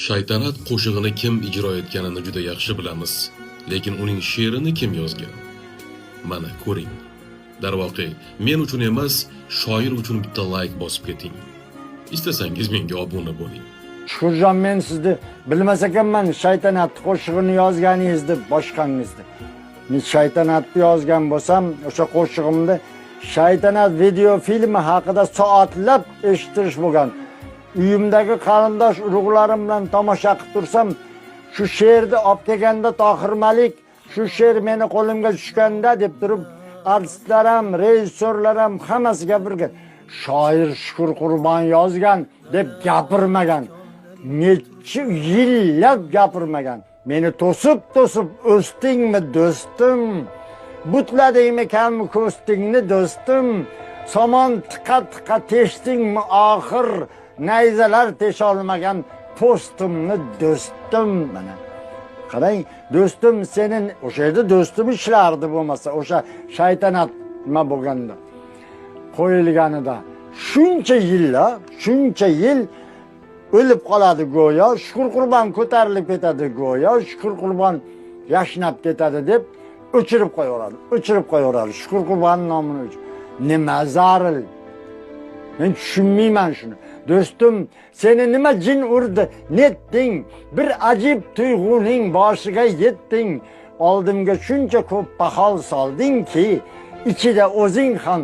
Shaytanat qo'shig'ini kim ijro etganini juda yaxshi bilamiz, lekin uning she'rini kim yozgan? Mana ko'ring. Darvoqe, men uchun emas, shoir uchun bitta like bosib keting. İstesangiz menga obuna bo'ling. Shukurjon, men sizni bilmas ekanman, shaytanat qo'shig'ini yozganingizni boshqangizni. Men shaytanatni yozgan bo'lsam, o'sha qo'shig'imda shaytanat video filmi haqida soatlab eshitish bo'lgan. Uyimdagi qarindosh urug'larim bilan tomosha qilib tursam, shu she'rni olib kelganda Tohir Malik, shu she'r meni qo'limga tushganda deb turib, artistlar ham, rejissyorlar ham hammasi gapirgan. Shoir Shukur Qurbon yozgan deb gapirmagan. Necha yillab gapirmagan. Meni to'sib o'sdingmi do'stim? Butladingmi kam ko'stingni do'stim? Somon tiqa teshdingmi oxir? Nayzalar tesholmagan postimni do'stim. Mana qarang, do'stim senin o'sha yerda do'stim ishlardi bo'lmasa, o'sha shaytanat nima bo'lganda qo'yilganida shuncha yil o'lib qoladi go'yo, Shukur Qurbon ko'tarilib ketadi go'yo, Shukur Qurbon yashnab ketadi deb o'chirib qo'yaveradi. Shukur Qurbon nomini uchun. Nima zaril? Men tushunmayman shuni. Do'stim, seni nima jin urdi? Netding, bir ajib tuyg'uning boshiga yetding. Oldimga shuncha ko'p bahol soldingki, ichida o'zing ham